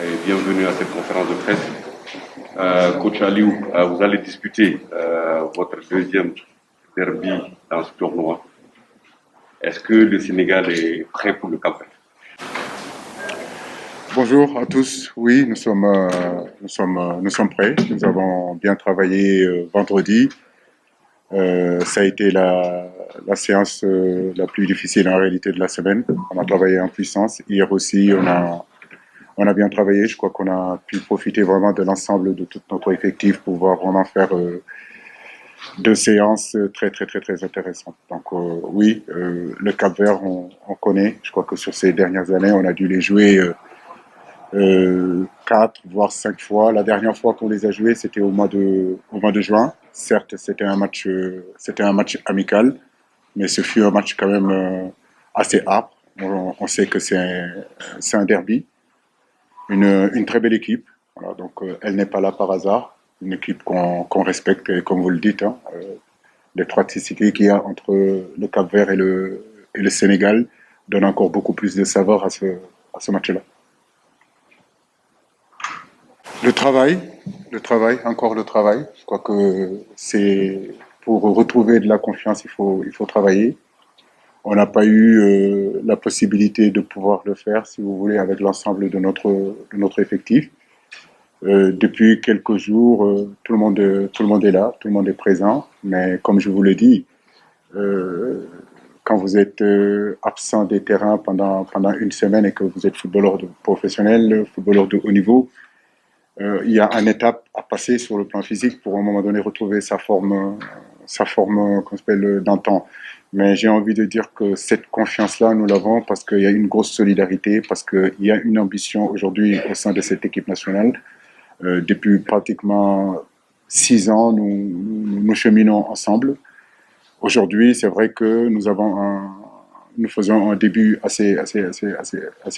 et bienvenue à cette conférence de presse. Coach Aliou, vous allez disputer votre deuxième derby dans ce tournoi. Est-ce que le Sénégal est prêt pour le Cap-Vert? Bonjour à tous. Oui, nous sommes prêts. Nous avons bien travaillé vendredi. Ça a été la séance la plus difficile en réalité de la semaine. On a travaillé en puissance. Hier aussi, on a bien travaillé. Je crois qu'on a pu profiter vraiment de l'ensemble de tout notre effectif pour pouvoir vraiment faire deux séances très intéressantes. Donc oui, le Cap-Vert, on connaît. Je crois que sur ces dernières années, on a dû les jouer 4 voire 5 fois. La dernière fois qu'on les a joués, c'était au mois de juin. Certes, c'était un match amical, mais ce fut un match quand même assez âpre. On sait que c'est un derby, une très belle équipe. Voilà, donc elle n'est pas là par hasard. Une équipe qu'on respecte, et comme vous le dites, hein, les trois toxicités qu'il y a entre le Cap-Vert et le Sénégal donnent encore beaucoup plus de saveur à ce match-là. Encore le travail. Je crois que c'est pour retrouver de la confiance, il faut travailler. On n'a pas eu la possibilité de pouvoir le faire, si vous voulez, avec l'ensemble de notre effectif. Depuis quelques jours, tout le monde est là, tout le monde est présent. Mais comme je vous l'ai dit, euh, quand vous êtes absent des terrains pendant une semaine et que vous êtes professionnel, footballeur de haut niveau, il y a une étape à passer sur le plan physique pour à un moment donné retrouver sa forme qu'on s'appelle d'antan. Mais j'ai envie de dire que cette confiance-là, nous l'avons parce qu'il y a une grosse solidarité, parce qu'il y a une ambition aujourd'hui au sein de cette équipe nationale. Depuis pratiquement 6 ans, nous cheminons ensemble. Aujourd'hui, c'est vrai que nous faisons un début assez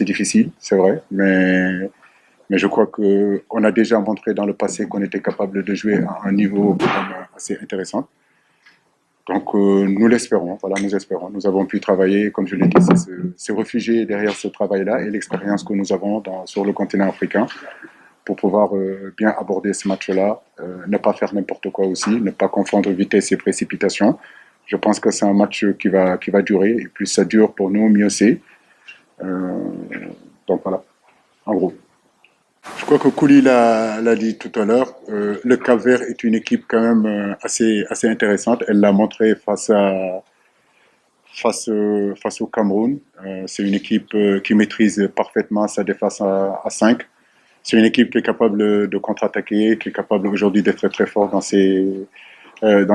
difficile, c'est vrai, mais je crois qu'on a déjà montré dans le passé qu'on était capable de jouer à un niveau quand même assez intéressant. Donc nous l'espérons, voilà, nous espérons. Nous avons pu travailler, comme je l'ai dit, se réfugier derrière ce travail-là et l'expérience que nous avons sur le continent africain pour pouvoir bien aborder ce match-là, ne pas faire n'importe quoi aussi, ne pas confondre vitesse et précipitation. Je pense que c'est un match qui va durer, et plus ça dure pour nous, mieux c'est. Euh, donc voilà, en gros. Je crois que Kouli l'a dit tout à l'heure. Le Cap-Vert est une équipe quand même assez intéressante. Elle l'a montré face au Cameroun. C'est une équipe qui maîtrise parfaitement sa défense à 5. C'est une équipe qui est capable de contre-attaquer, qui est capable aujourd'hui d'être très fort dans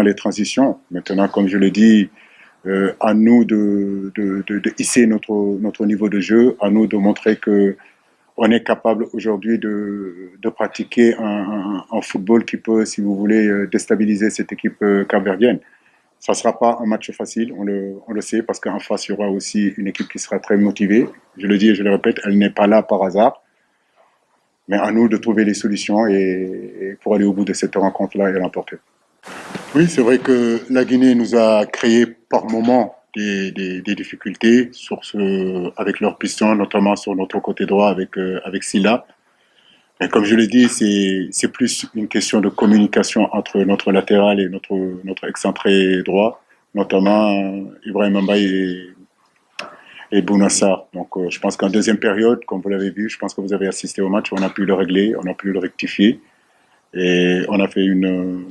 les transitions. Maintenant, comme je le dis, à nous de hisser notre niveau de jeu, à nous de montrer que on est capable aujourd'hui de pratiquer un football qui peut, si vous voulez, déstabiliser cette équipe capverdienne. Ça ne sera pas un match facile, on le sait, parce qu'en face, il y aura aussi une équipe qui sera très motivée. Je le dis et je le répète, elle n'est pas là par hasard. Mais à nous de trouver les solutions et pour aller au bout de cette rencontre-là et l'emporter. Oui, c'est vrai que la Guinée nous a créé par moments des difficultés avec leurs pistons, notamment sur notre côté droit avec Silla. Mais comme je l'ai dit, c'est plus une question de communication entre notre latéral et notre excentré droit, notamment Ibrahim Mbaye et Bounassar. Donc je pense qu'en deuxième période, comme vous l'avez vu, je pense que vous avez assisté au match, on a pu le régler, on a pu le rectifier. Et on a fait une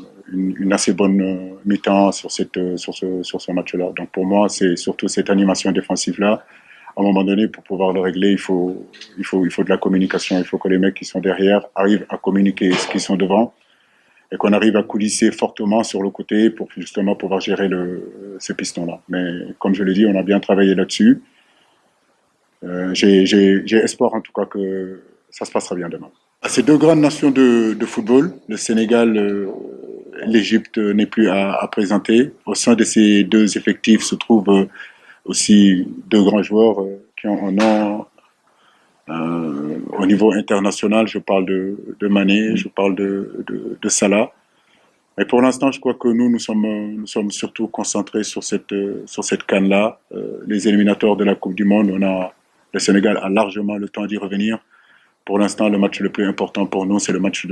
assez bonne mi-temps sur ce match-là. Donc pour moi, c'est surtout cette animation défensive-là. À un moment donné, pour pouvoir le régler, il faut de la communication. Il faut que les mecs qui sont derrière arrivent à communiquer ce qu'ils sont devant et qu'on arrive à coulisser fortement sur le côté pour justement pouvoir gérer ce piston-là. Mais comme je l'ai dit, on a bien travaillé là-dessus. J'ai espoir en tout cas que ça se passera bien demain. Ces deux grandes nations de football, le Sénégal, l'Égypte n'est plus à présenter. Au sein de ces deux effectifs se trouvent aussi deux grands joueurs qui ont un nom au niveau international. Je parle de Mané, je parle de Salah. Mais pour l'instant, je crois que nous sommes surtout concentrés sur cette CAN-là. Les éliminateurs de la Coupe du Monde, le Sénégal a largement le temps d'y revenir. Pour l'instant, le match le plus important pour nous, c'est le match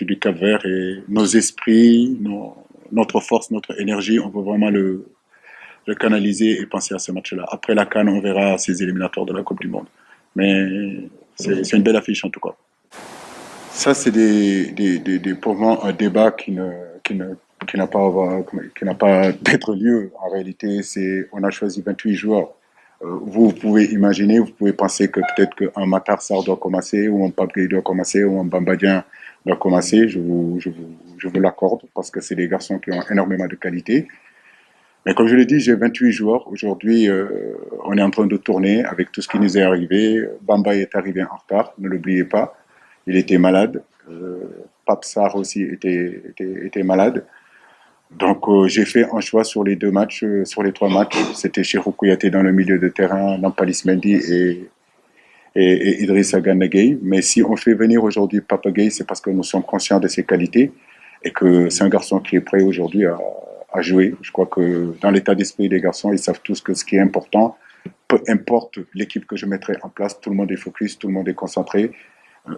du Cap-Vert et nos esprits, notre force, notre énergie, on veut vraiment le canaliser et penser à ce match-là. Après la CAN, on verra ces éliminatoires de la Coupe du Monde. Mais c'est une belle affiche en tout cas. Ça, c'est pour moi un débat qui n'a pas, qui n'a pas d'être lieu. En réalité, on a choisi 28 joueurs. Vous pouvez imaginer, vous pouvez penser que peut-être qu'un Matar Sarr doit commencer, ou un Pape Gueye doit commencer, ou un Bambadien doit commencer. Je vous l'accorde parce que c'est des garçons qui ont énormément de qualité. Mais comme je l'ai dit, j'ai 28 joueurs. Aujourd'hui, on est en train de tourner avec tout ce qui nous est arrivé. Bamba est arrivé en retard, ne l'oubliez pas. Il était malade. Pape Sarr aussi était malade. Donc j'ai fait un choix sur les deux matchs, sur les trois matchs. C'était Cheikhou Kouyaté dans le milieu de terrain, Nampalys Mendy et Idrissa Gana Gueye. Mais si on fait venir aujourd'hui Papa Gueye, c'est parce que nous sommes conscients de ses qualités et que c'est un garçon qui est prêt aujourd'hui à jouer. Je crois que dans l'état d'esprit des garçons, ils savent tous que ce qui est important, peu importe l'équipe que je mettrai en place, tout le monde est focus, tout le monde est concentré.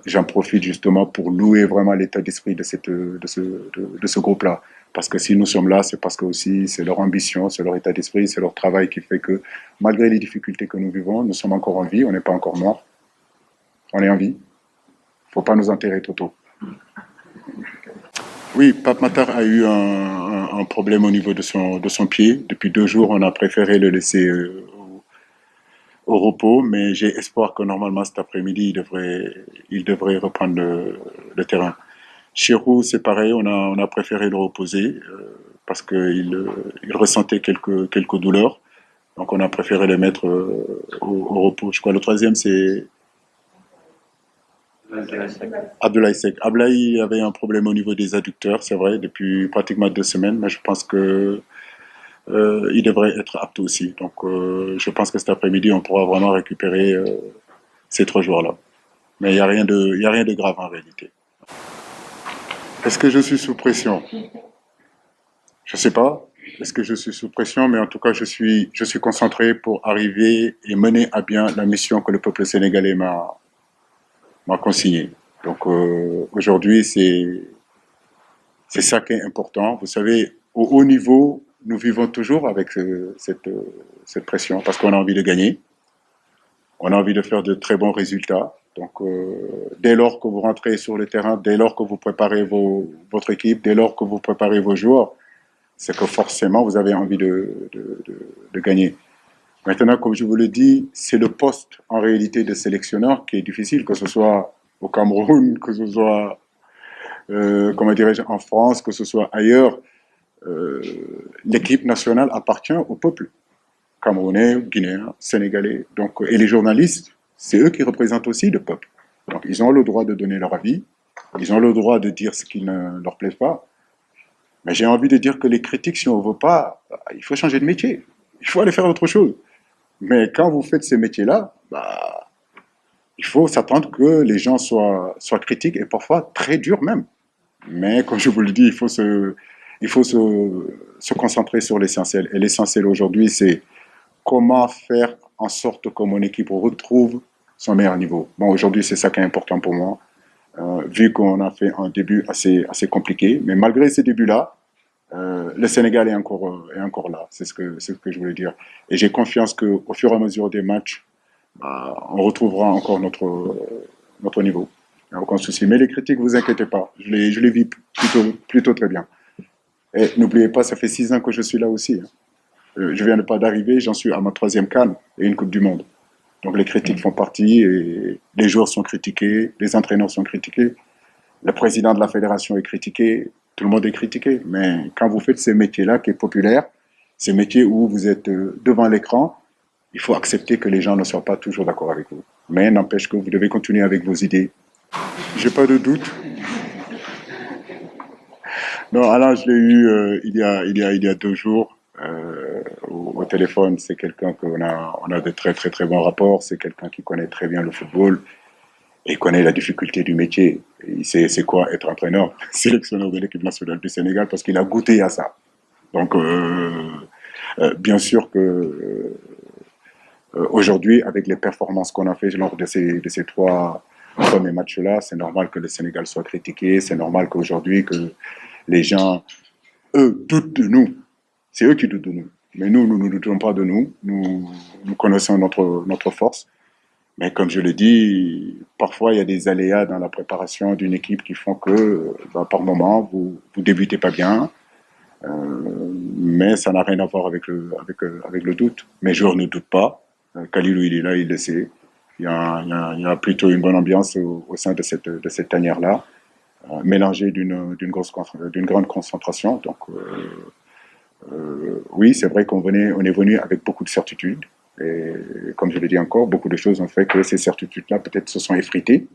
J'en profite justement pour louer vraiment l'état d'esprit de ce groupe-là. Parce que si nous sommes là, c'est parce que aussi c'est leur ambition, c'est leur état d'esprit, c'est leur travail qui fait que malgré les difficultés que nous vivons, nous sommes encore en vie, on n'est pas encore morts. On est en vie. Il ne faut pas nous enterrer trop tôt. Oui, Pape Matar a eu un problème au niveau de son pied. Depuis 2 jours, on a préféré le laisser au repos, mais j'ai espoir que normalement cet après-midi, il devrait reprendre le terrain. Chirou, c'est pareil, on a préféré le reposer parce qu'il ressentait quelques douleurs. Donc on a préféré le mettre au repos. Je crois le troisième, c'est Abdoulaye Seck. Abdoulaye avait un problème au niveau des adducteurs, c'est vrai, depuis pratiquement 2 semaines, mais je pense que il devrait être apte aussi. Donc je pense que cet après-midi, on pourra vraiment récupérer ces 3 joueurs-là. Mais il y a rien de grave en réalité. Est-ce que je suis sous pression? Je sais pas. Est-ce que je suis sous pression? Mais en tout cas, je suis concentré pour arriver et mener à bien la mission que le peuple sénégalais m'a consignée. Donc aujourd'hui, c'est ça qui est important. Vous savez, au haut niveau, nous vivons toujours avec cette pression parce qu'on a envie de gagner, on a envie de faire de très bons résultats. Donc, dès lors que vous rentrez sur le terrain, dès lors que vous préparez votre équipe, dès lors que vous préparez vos joueurs, c'est que forcément vous avez envie de gagner. Maintenant, comme je vous le dis, c'est le poste en réalité de sélectionneur qui est difficile, que ce soit au Cameroun, que ce soit, comment dirais-je, en France, que ce soit ailleurs. L'équipe nationale appartient au peuple camerounais, guinéen, sénégalais. Donc, et les journalistes, c'est eux qui représentent aussi le peuple. Donc, ils ont le droit de donner leur avis, ils ont le droit de dire ce qui ne leur plaît pas. Mais j'ai envie de dire que les critiques, si on ne veut pas, il faut changer de métier. Il faut aller faire autre chose. Mais quand vous faites ces métiers-là, il faut s'attendre que les gens soient critiques et parfois très durs même. Mais comme je vous le dis, il faut se concentrer sur l'essentiel. Et l'essentiel aujourd'hui, c'est comment faire en sorte que mon équipe retrouve son meilleur niveau. Bon, aujourd'hui, c'est ça qui est important pour moi, vu qu'on a fait un début assez compliqué. Mais malgré ces débuts-là, le Sénégal est encore là. C'est ce que je voulais dire. Et j'ai confiance qu'au fur et à mesure des matchs, on retrouvera encore notre niveau. Il n'y a aucun souci. Mais les critiques, vous inquiétez pas. Je les vis plutôt très bien. Et n'oubliez pas, ça fait 6 ans que je suis là aussi. Je viens de pas d'arriver, j'en suis à ma 3e CAN et une Coupe du Monde. Donc les critiques font partie, et les joueurs sont critiqués, les entraîneurs sont critiqués, le président de la fédération est critiqué, tout le monde est critiqué. Mais quand vous faites ces métiers-là qui est populaire, ces métiers où vous êtes devant l'écran, il faut accepter que les gens ne soient pas toujours d'accord avec vous. Mais n'empêche que vous devez continuer avec vos idées. J'ai pas de doute. Non, Alain, je l'ai eu il y a 2 jours au téléphone. C'est quelqu'un on a de très très très bons rapports. C'est quelqu'un qui connaît très bien le football et il connaît la difficulté du métier. Il sait c'est quoi être entraîneur, sélectionneur de l'équipe nationale du Sénégal parce qu'il a goûté à ça. Donc, bien sûr que Aujourd'hui, avec les performances qu'on a fait lors de ces trois premiers matchs-là, c'est normal que le Sénégal soit critiqué, c'est normal qu'aujourd'hui que les gens, eux, doutent de nous. C'est eux qui doutent de nous. Mais nous ne doutons pas de nous. Nous connaissons notre force. Mais comme je le dis, parfois il y a des aléas dans la préparation d'une équipe qui font que, par moment, vous débutez pas bien. Euh, mais ça n'a rien à voir avec le doute. Mes joueurs ne doutent pas. Khalilou, il est là, il le sait. Il y a plutôt une bonne ambiance au sein de cette tanière-là, mélangée d'une grande concentration. Donc, oui, c'est vrai on est venu avec beaucoup de certitudes. Et comme je le dis encore, beaucoup de choses ont fait que ces certitudes-là peut-être se sont effritées,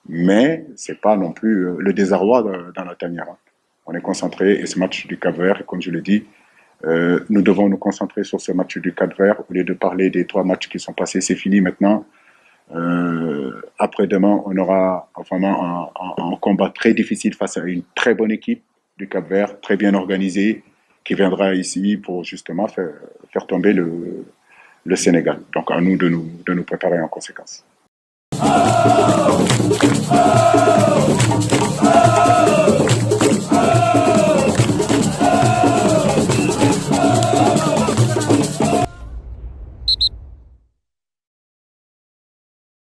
mais c'est pas non plus le désarroi dans la tanière. On est concentré et ce match du Cap-Vert, comme je le dis, nous devons nous concentrer sur ce match du Cap-Vert au lieu de parler des trois matchs qui sont passés. C'est fini maintenant. Après-demain, on aura vraiment un combat très difficile face à une très bonne équipe du Cap-Vert, très bien organisée, qui viendra ici pour justement faire tomber le Sénégal. Donc à nous de nous préparer en conséquence.